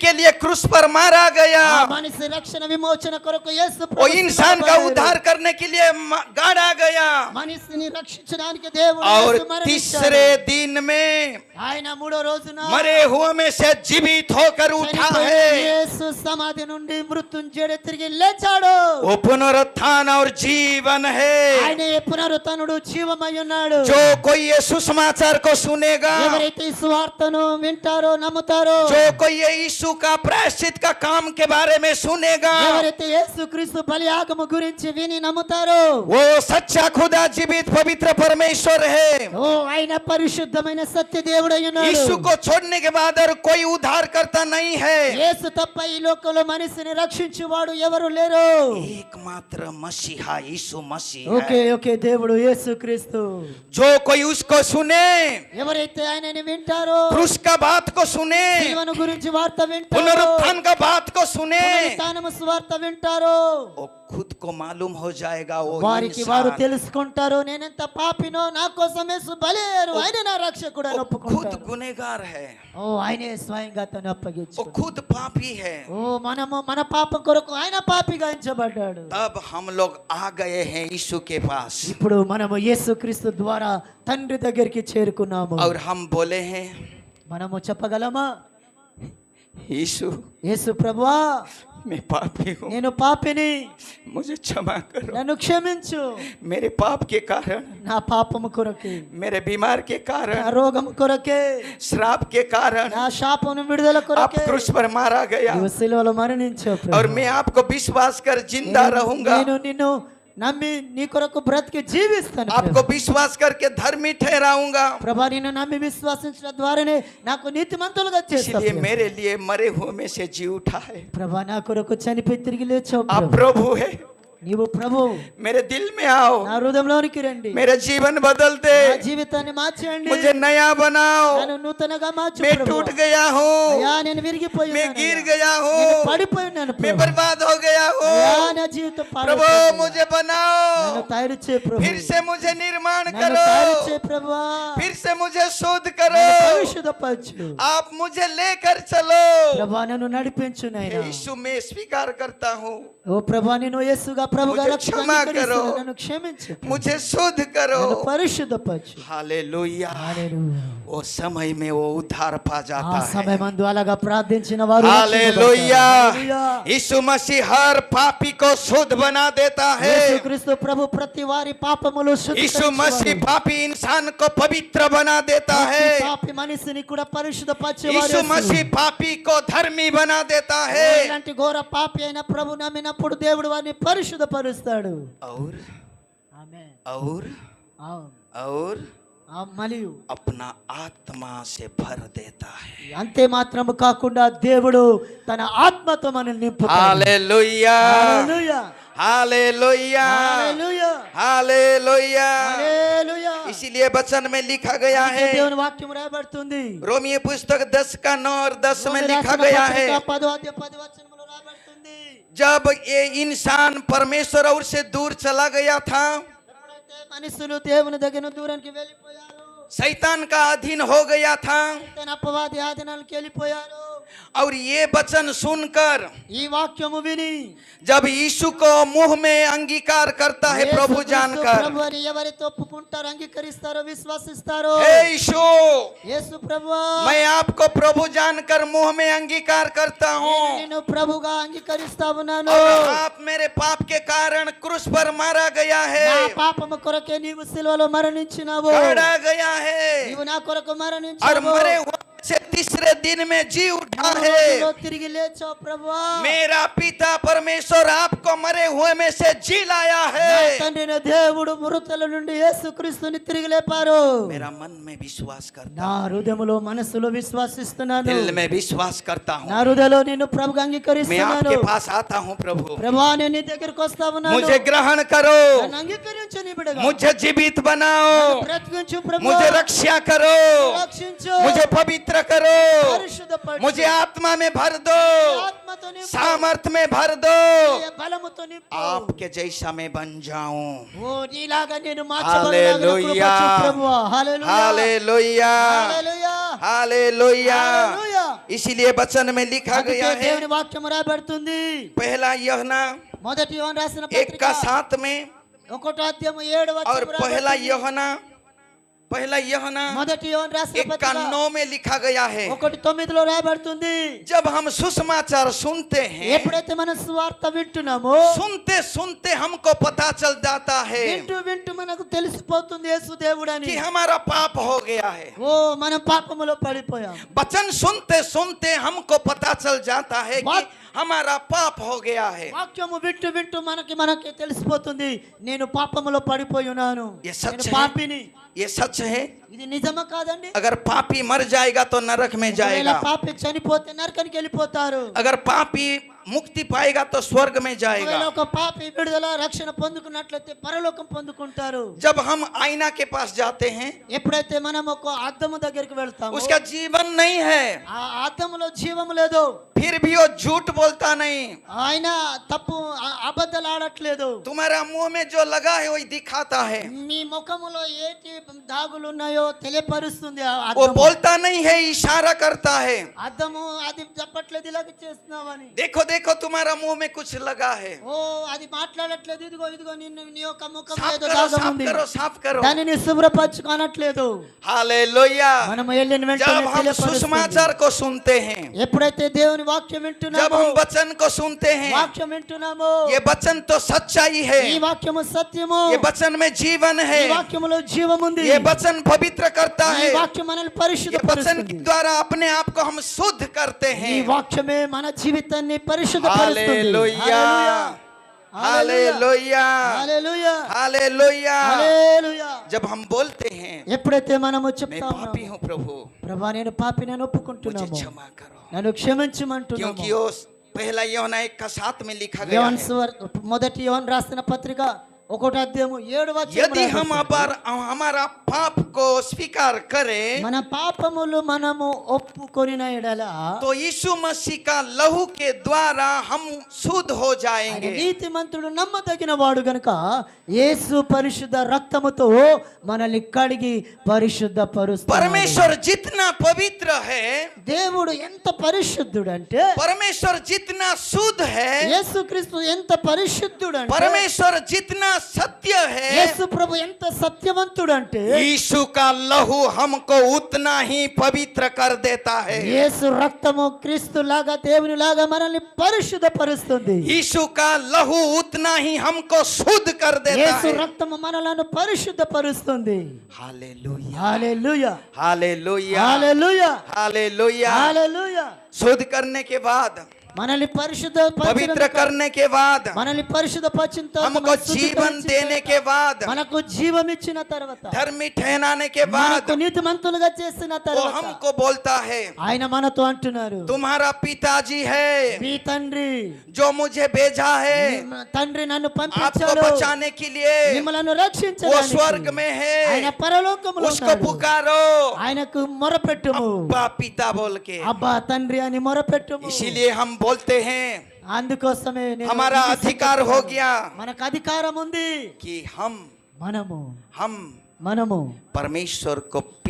के लिए क्रूस पर मारा गया, మనిషి రక్షణ విమోచన కొరకు యేసు वो इंसान का उद्धार करने के लिए गाड़ा गया, మనిషిని రక్షించడానికి దేవుడు और యేసు మరణించాడు. तीसरे दिन में ఆయన మూడో రోజున मरे हुए में से जीवित होकर उठा है। యేసు సమాధి నుండి మృత్యుంజయుడు తిరిగి లేచాడు. वो पुनरुत्थान और जीवन है। ఆయన పునరుత్థానుడు, జీవమై ఉన్నాడు. जो कोई ये सुसमाचार को सुनेगा, ఎవరైతే ఈ సువార్తను వింటారో నమ్ముతారో, जो कोई ये यीशु का प्रायश्चित का काम के बारे में सुनेगा, ఎవరైతే యేసుక్రీస్తు బలియాగము గురించి విని నమ్ముతారో, वो सच्चा खुदा जीवित पवित्र परमेश्वर है। ఓ ఆయన పరిశుద్ధమైన సత్య దేవుడై ఉన్నాడు. यीशु को छोड़ने के बाद और कोई उद्धार करता नहीं है। యేసు తప్ప ఈ లోకంలో మనిషిని రక్షించువాడు ఎవరు లేరు. एकमात्र मसीहा यीशु मसीह ఓకే है। ఓకే దేవుడు యేసుక్రీస్తు. जो कोई उसको सुने, ఎవరైతే ఆయనని వింటారో, क्रूस का बात को सुने, సిలువను గురించి వార్త వింటారో, पुनरुत्थान का बात को सुने, పునరుత్థానము సువార్త వింటారో, वो खुद को मालूम हो जाएगा वो వారికి వారు इंसान తెలుసుకుంటారు నేనెంత పాపినో, నా కోసం యేసు బలయ్యారు, ఆయన నా రక్షకుడు అని वो खुद ఒప్పుకుంటారు. गुनहगार है, ఓ ఆయనే స్వయంగా తను वो అప్పగించుకున్నాడు. खुद पापी है। ఓ మన పాపం కొరకు ఆయన పాపిగా ఎంచబడ్డాడు. तब हम लोग आ गए हैं यीशु के पास ఇప్పుడు మనము యేసుక్రీస్తు ద్వారా తండ్రి దగ్గరికి చేరుకున్నాము. और हम बोले हैं, మనము చెప్పగలమా, यीशु యేసు ప్రభువా मैं पापी हूँ, నేను పాపిని, मुझे क्षमा करो। నన్ను క్షమించు. मेरे पाप के कारण, నా పాపము కొరకే, मेरे बीमार के నా कारण, రోగము కొరకే, श्राप के कारण నా శాపము విడుదల आप కొరకే क्रूस पर मारा गया నీవు శిలువలో మరణించావు ప్రభు. और मैं आपको विश्वास कर जिंदा रहूंगा। నేను నిన్ను నమ్మి నీ కొరకు బ్రతికి జీవిస్తాను आपको विश्वास करके धर्मी ठहराऊंगा। ప్రభా. నిన్ను నమ్మి విశ్వాసించడం ద్వారానే నాకు నీతిమంతులుగా చేస్తావు इसलिए मेरे लिए मरे हुए में से जी उठा है। ప్రభా. నా కొరకు చనిపోయి తిరిగి లేచావు आप ప్రభు. प्रभु है, నీవు ప్రభు. मेरे दिल में आओ, నా హృదయంలోనికి రండి, मेरा जीवन बदल दे, నా జీవితాన్ని మార్చండి, मुझे नया बनाओ। నన్ను నూతనగా మార్చు मैं ప్రభువా. टूट गया हूँ, అయ్యా నేను విరిగిపోయి मैं ఉన్నాను गिर అయ్యా. गया నేను हूँ, పడిపోయినాను मैं ప్రభు. बर्बाद हो गया అయ్యా हूँ। నా జీవితం प्रभु పాడైపోయింది. मुझे నన్ను बनाओ, తయారు చేయి ప్రభు. फिर से मुझे निर्माण నన్ను करो, తయారు చేయి ప్రభువా. फिर से मुझे शुद्ध నన్ను करो। పరిశుద్ధపరచు आप मुझे लेकर चलो। ప్రభా. నన్ను నడిపించు నాయనా. यीशु मैं स्वीकार करता हूँ, ఓ ప్రభా, నేను యేసుగా ప్రభుగా मुझे రక్షకుడిగా क्षमा అంగీకరిస్తున్నాను. करो। నన్ను క్షమించు, मुझे शुद्ध करो। నన్ను పరిశుద్ధపరచు. हालेलुया। హల్లెలూయా. वो समय में वो उद्धार पा ఆ जाता है। సమయమందు అలాగా ప్రార్థించిన వారు हालेलुया। హల్లెలూయా. यीशु मसीह हर पापी को शुद्ध बना देता है। యేసుక్రీస్తు ప్రభు ప్రతి వారి పాపములు यीशु मसीह శుద్ధపరచువాడు. पापी इंसान को पवित्र बना देता ప్రతి है। పాపి మనిషిని కూడా పరిశుద్ధపరిచేవాడు यीशु యేసు. मसीह पापी को धर्मी बना देता है। ఇలాంటి ఘోర పాపి అయిన ప్రభు నమ్మినప్పుడు దేవుడు వారిని పరిశుద్ధపరుస్తాడు. और ఆమేన్. और అవును. और మరియు अपना आत्मा से भर देता है। అంతే మాత్రము కాకుండా దేవుడు తన ఆత్మతో మనల్ని నింపుతాడు. हालेलुया। హల్లెలూయా. हालेलुया। హల్లెలూయా. हालेलुया। హల్లెలూయా. इसीलिए वचन में लिखा गया है, దేవుని వాక్యం రాయబడుతుంది. रोमियो पुस्तक 10 का 9 और 10 में రోమీయుల लिखा రాసిన गया పత్రిక है, 10వ అధ్యాయం 10 వచనములో రాయబడుతుంది. जब ये इंसान परमेश्वर और से दूर चला गया था, ఎప్పుడైతే మనుషులు దేవుని దగ్గర దూరానికి వెళ్ళిపోయారు, शैतान का अधीन हो गया था, తన అపవాది ఆధీనానికి వెళ్ళిపోయారు. और ये वचन सुनकर ఈ వాక్యము విని जब यीशु को मुंह में अंगीकार करता है प्रभु యేసుక్రీస్తు जानकर, ప్రభువుని ఎవరైతే ఒప్పుకుంటారో, అంగీకరిస్తారో, విశ్వసిస్తారో, हे यीशु యేసు ప్రభువా मैं आपको प्रभु जानकर मुंह में अंगीकार करता हूँ, నేను ప్రభుగా అంగీకరిస్తా ఉన్నాను. और आप मेरे पाप के कारण क्रूस पर मारा गया నా है, పాపము కొరకే నీవు సిలువలో మరణించినావు, गाड़ा गया है, నీవు నా కొరకు और మరణించావు, मरे हुए से तीसरे दिन में जी उठा है। రోజులో తిరిగి లేచావు ప్రభువా. मेरा पिता परमेश्वर आपको मरे हुए में से जी लाया నా है। తండ్రిన దేవుడు మృతుల నుండి యేసుక్రీస్తుని తిరిగి లేపారు. मेरा मन में विश्वास करता, నా హృదయములో మనసులో విశ్వాసిస్తున్నాను, दिल में विश्वास करता నా हूँ। హృదయంలో నిన్ను ప్రభుగా मैं అంగీకరిస్తున్నాను. आपके पास आता हूँ प्रभु, ప్రభువా నేను నీ దగ్గరికి వస్తా ఉన్నాను. मुझे ग्रहण करो, నన్ను అంగీకరించు నీ బిడ్డగా. मुझे जीवित बनाओ, నన్ను బ్రతికించు ప్రభువా. मुझे रक्षा करो, రక్షించు, मुझे पवित्र करो, పరిశుద్ధపరచు. मुझे आत्मा में भर दो, ఆత్మతో నింపు. सामर्थ में भर दो, నీ బలముతో నింపు. आपके जैसा मैं बन जाऊं। ఓ నీలాగా నేను हालेलुया, ప్రభువా. హల్లెలూయా. हालेलुया, హల్లెలూయా. हालेलुया। హల్లెలూయా. इसीलिए वचन में लिखा అందుకే गया है, దేవుని వాక్యం రాయబడుతుంది. पहला यूहन्ना మొదటి యోహాను రాసిన 1:7 में 1వ అధ్యాయం 7వ और వచనం पहला రాయబడుతుంది. यूहन्ना మొదటి యోహాను రాసిన 1:9 में लिखा गया है। 1:9 రాయబడుతుంది. जब हम सुसमाचार सुनते हैं, ఎప్పుడైతే మనం సువార్త వింటున్నామో सुनते सुनते हमको पता चल जाता है వింటూ వింటూ మనకు తెలిసిపోతుంది యేసు దేవుడని. कि हमारा पाप हो गया है। ఓ మనం పాపములో పడిపోయాం. वचन सुनते सुनते हमको पता चल जाता है कि बात- हमारा पाप हो गया है। వాక్యము వింటూ వింటూ మనకి తెలిసిపోతుంది నేను పాపములో పడిపోయి ఉన్నాను. ये सच నేను है। పాపిని. ये सच है। ఇది నిజమా కాదండి? अगर पापी मर जाएगा तो नरक में ఒకవేళ जाएगा, పాపి చనిపోతే నరకానికి వెళ్ళిపోతారు. अगर पापी मुक्ति पाएगा तो स्वर्ग में ఒకవేళ जाएगा। ఒక పాపి విడుదల రక్షణ పొందుకున్నట్లయితే పరలోకం పొందుకుంటారు. जब हम आईना के पास जाते हैं, ఎప్పుడైతే మనం ఒక అద్దము దగ్గరికి వెళ్తామో उसका जीवन नहीं है, ఆ అద్దములో జీవము లేదు. फिर भी वो झूठ बोलता नहीं। ఆయన తప్పు అబద్ధాలు ఆడట్లేదు. तुम्हारा मुंह में जो लगा है वही दिखाता है, మీ ముఖములో ఏటి దాగులు ఉన్నాయో తెలియపరుస్తుంది ఆ वो అద్దము. बोलता नहीं है, इशारा करता है। అద్దము అది చెప్పట్లేదు ఇలాగ చేస్తున్నావని. देखो देखो तुम्हारा मुंह में कुछ लगा है, ఓ అది మాట్లాడట్లేదు. ఇదిగో ఇదిగో నీ యొక్క ముఖం साफ ఏదో करो, దాగం साफ ఉంది. करो, साफ करो। దానిని శుభ్రపరచుకోనట్లేదు. हालेलुया। మనము వెళ్ళిన जब వెంటనే हम తెలియపరుస్తుంది. सुसमाचार को सुनते हैं, ఎప్పుడైతే దేవుని వాక్యం जब వింటున్నామో हम वचन को सुनते हैं, వాక్యం వింటున్నామో ये वचन तो सच्चाई है, ఈ వాక్యము సత్యము. ये वचन में जीवन ఈ है, వాక్యములో జీవముంది. ये वचन पवित्र करता ఈ है, వాక్యం మనల్ని ये वचन పరిశుద్ధపరుస్తుంది. के द्वारा अपने आप को हम शुद्ध करते ఈ हैं। వాక్యమే మన జీవితాన్ని పరిశుద్ధపరుస్తుంది. हालेलुया, हालेलुया, హల్లెలూయా. हालेलुया। హల్లెలూయా. जब हम बोलते हैं ఎప్పుడైతే మనము मैं చెప్తామో पापी हूँ प्रभु, ప్రభా నేను పాపిని मुझे ఒప్పుకుంటున్నాము, क्षमा करो, నన్ను క్షమించమంటున్నాము. क्योंकि वो पहला यूहन्ना 1:7 में लिखा गया యోహాను है, మొదటి యోహాను రాసిన పత్రిక 1వ అధ్యాయం 7వ వచనం यदि हम రాయబడుతుంది. हमारा पाप को स्वीकार करें మన పాపములు మనము ఒప్పుకొనిన ఎడల तो यीशु मसीह का लहू के द्वारा हम शुद्ध हो ఆయన जाएंगे। నీతిమంతుడు నమ్మదగిన వాడు గనుక యేసు పరిశుద్ధ రక్తముతో మనల్ని కడిగి పరిశుద్ధ పరుస్తాడు. परमेश्वर जितना पवित्र है, దేవుడు ఎంత పరిశుద్ధుడు అంటే, परमेश्वर जितना शुद्ध है, యేసుక్రీస్తు ఎంత పరిశుద్ధుడు అంటే, परमेश्वर जितना सत्य है, యేసు ప్రభు ఎంత సత్యవంతుడు అంటే, यीशु का लहू हमको उतना ही पवित्र कर देता है। యేసు రక్తము క్రీస్తు లాగా దేవుని లాగా మనల్ని పరిశుద్ధ పరుస్తుంది. यीशु का लहू उतना ही हमको शुद्ध कर देता యేసు है। రక్తము మనలను పరిశుద్ధ పరుస్తుంది. हालेलुया, హల్లెలూయా. हालेलुया, హల్లెలూయా. हालेलुया। హల్లెలూయా. शुद्ध करने के बाद, మనల్ని పరిశుద్ధ पवित्र करने के बाद, మనల్ని పరిశుద్ధపరిచిన తర్వాత, हमको మనల్ని जीवन శుద్ధీకరించిన देने తర్వాత, के बाद, మనకు జీవం ఇచ్చిన తర్వాత, धर्मी ठहराने के बाद, మనకు నీతిమంతులుగా చేసిన वो తర్వాత हमको बोलता है, ఆయన మనతో అంటున్నారు, तुम्हारा पिताजी है మీ తండ్రి, जो मुझे भेजा है తండ్రి నన్ను आपको పంపించాడు बचाने के लिए, మిమ్మల్ని वो రక్షించడానికి. स्वर्ग में ఆయన है, పరలోకములో उसको ఉన్నాడు. पुकारो ఆయనకు మొరపెట్టుము. अब्बा पिता बोल के। అబ్బా తండ్రి అని మొరపెట్టుము. इसीलिए हम बोलते हैं, అందుకోసమే నేను हमारा ఈ अधिकार हो गया మనకు అధికారం ఉంది. कि हम మనము हम మనము परमेश्वर को पिता